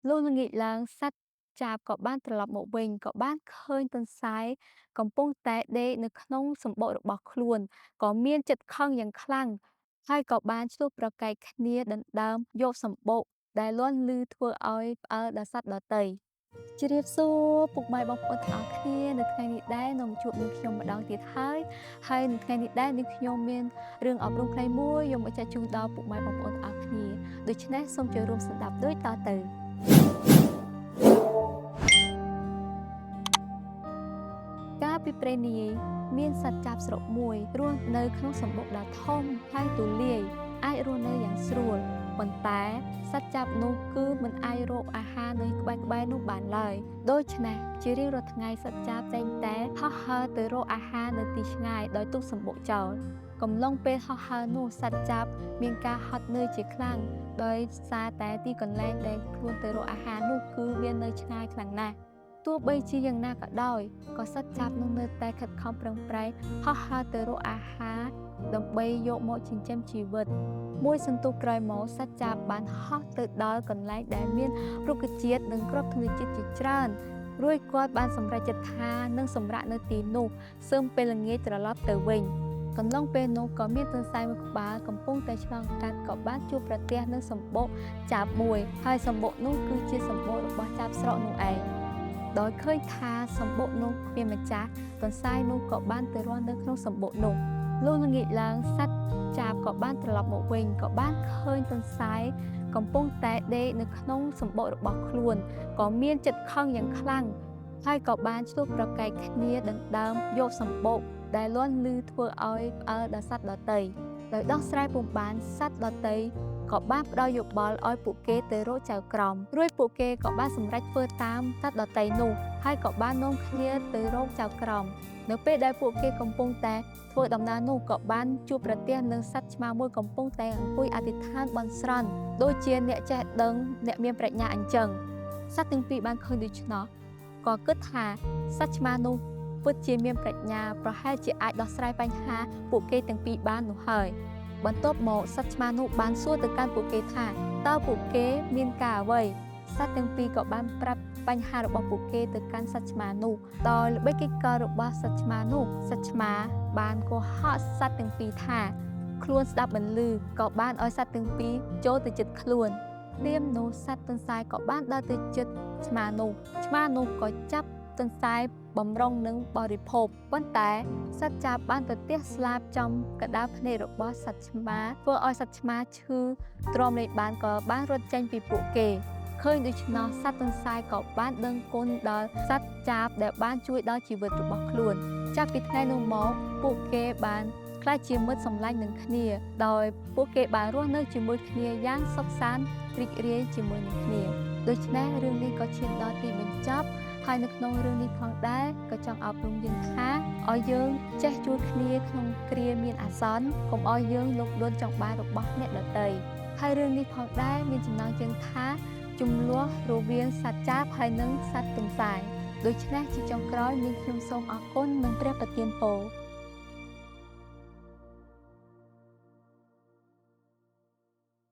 លោកល្ងាចឡើងសត្វចាបក៏បានត្រឡប់មកវិញក៏បានឃើញទន្សាយកំពុងតែដេកនៅក្នុងសំបុករបស់ខ្លួនក៏មានចិត្តខឹងយ៉ាងខ្លាំងហើយក៏បានឈ្លោះប្រកែកគ្នាដណ្ដើមយកសំបុកដែលលាន់ឮធ្វើឲ្យផ្អើលដល់សត្វដទៃជ្រាបសួរពុកម៉ែបងប្អូនទាំងអស់គ្នានៅថ្ងៃនេះដែរនាំជួបនឹងខ្ញុំម្ដងទៀតហើយនៅថ្ងៃនេះដែរនាងខ្ញុំមានរឿងអប់រំខ្លីមួយយកមកចែកជូនដល់ពុកម៉ែបងប្អូនទាំងអស់គ្នាដូច្នេះសូមចូលរួមស្ដាប់ដូចតទៅ កាលពីព្រេងនាយមានសត្វចាបស្រុកមួយរស់នៅក្នុងសំបុកដ៏ធំហើយទូលាយអាចរស់នៅយ៉ាងស្រួលប៉ុន្តែសត្វចាបនោះគឺមិនអាចរកអាហារនៅក្បែរនោះបានឡើយដូច្នេះជារៀងរាល់ថ្ងៃសត្វចាបតែងតែហោះហើរទៅរកអាហារនៅទីឆ្ងាយដោយទុកសំបុកចោលកំឡុងពេលហោះហើរនោះសត្វចាបមានការហត់នឿយជាខ្លាំងដោយសារតែទីកន្លែងដែលខ្លួនទៅរកអាហារនោះគឺវានៅឆ្ងាយខ្លាំងណាស់ ទោះបីជាយ៉ាងណាក៏ដោយក៏សត្វចាបនោះនៅតែខិតខំប្រឹងប្រែងហោះហើរទៅរកអាហារដើម្បីយកមកចិញ្ចឹមជីវិតមួយសន្ទុះក្រោយមកសត្វចាបបានហោះទៅដល់កន្លែងដែលមានរុក្ខជាតិនិងគ្រាប់ធញ្ញជាតិជាច្រើនរួចគាត់បានសម្រេចចិត្តថានឹងសម្រាកនៅទីនោះសឹមពេលល្ងាចត្រឡប់ទៅវិញកន្លងពេលនោះក៏មានទន្សាយមួយក្បាលកំពុងតែឆ្លងកាត់ក៏បានជួបប្រទះនឹងសម្បុកចាបមួយហើយសម្បុកនោះគឺជាសម្បុករបស់ចាបស្រកនោះឯង ដោយឃើញថាសម្បុកនោះគ្មានម្ចាស់ទន្សាយនោះក៏បានទៅរស់នៅក្នុងសម្បុកនោះលោកល្ងាចឡើងសត្វចាបក៏បានត្រឡប់មកវិញក៏បានឃើញទន្សាយកំពុងតែដេកនៅក្នុងសម្បុករបស់ខ្លួនក៏មានចិត្តខឹងយ៉ាងខ្លាំងហើយក៏បានឈ្លោះប្រកែកគ្នាដណ្ដើមយកសម្បុកដែលលាន់ឮធ្វើឲ្យផ្អើលដល់សត្វដទៃដោយដោះស្រាយពុំបានសត្វដទៃ ក៏បានផ្ដល់យោបល់ឲ្យពួកគេទៅរកចៅក្រមរួចពួកគេក៏បានសម្រេចធ្វើតាមសត្វដទៃនោះហើយក៏បាននាំគ្នាទៅរកចៅក្រមនៅពេលដែលពួកគេកំពុងតែធ្វើដំណើរនោះក៏បានជួបប្រទះនឹងសត្វឆ្មាមួយកំពុងតែអង្គុយអធិដ្ឋានបន់ស្រន់ដូចជាអ្នកចេះដឹងអ្នកមានប្រាជ្ញាអញ្ចឹងសត្វទាំងពីរបានឃើញដូច្នោះក៏គិតថាសត្វឆ្មានោះពិតជាមានប្រាជ្ញាប្រហែលជាអាចដោះស្រាយបញ្ហាពួកគេទាំងពីរបាននោះហើយ បន្ទាប់មកសត្វឆ្មានោះបានសួរទៅកាន់ពួកគេថាតើពួកគេមានការអ្វីសត្វទាំងពីរក៏បានប្រាប់បញ្ហារបស់ពួកគេទៅកាន់សត្វឆ្មានោះដោយល្បិចកិច្ចការរបស់សត្វឆ្មានោះសត្វឆ្មាបានកុហកសត្វទាំងពីរថាខ្លួនស្ដាប់បន្លឺក៏បានឲ្យសត្វទាំងពីរចូលទៅជិតខ្លួនព្រាមនោះសត្វទន្សាយក៏បានដើរទៅជិតឆ្មានោះក៏ចាប់ទន្សាយបំរុងនឹងបរិភោគប៉ុន្តែសត្វចាបបានទៅទះស្លាបចំកណ្ដាលភ្នែករបស់សត្វឆ្មាធ្វើឲ្យសត្វឆ្មាឈឺទ្រាំលែងបានក៏បានរត់ចេញពីពួកគេឃើញដូច្នោះសត្វទន្សាយក៏បានដឹងគុណដល់សត្វចាបដែលបានជួយដល់ជីវិតរបស់ខ្លួនចាប់ពីថ្ងៃនោះមកពួកគេបានក្លាយជាមិត្តសម្លាញ់នឹងគ្នាដោយពួកគេបានរស់នៅជាមួយគ្នាយ៉ាងសុខសាន្តរីករាយជាមួយនឹងគ្នាដូច្នេះរឿងនេះក៏ឈានដល់ទីបញ្ចប់ ហើយនៅក្នុងរឿងនេះផងដែរក៏ចង់អប់រំយើងថាឲ្យយើងចេះជួយគ្នាក្នុងគ្រាមានអាសន្នកុំឲ្យយើងលុបលួនចង់បានរបស់អ្នកដទៃហើយរឿងនេះផងដែរមានចំណងជើងថាជំលោះរវាងសត្វចាបហើយនិងសត្វទន្សាយដូច្នេះជាចុងក្រោយនាងខ្ញុំសូមអរគុណនិងព្រះប្រទានពរ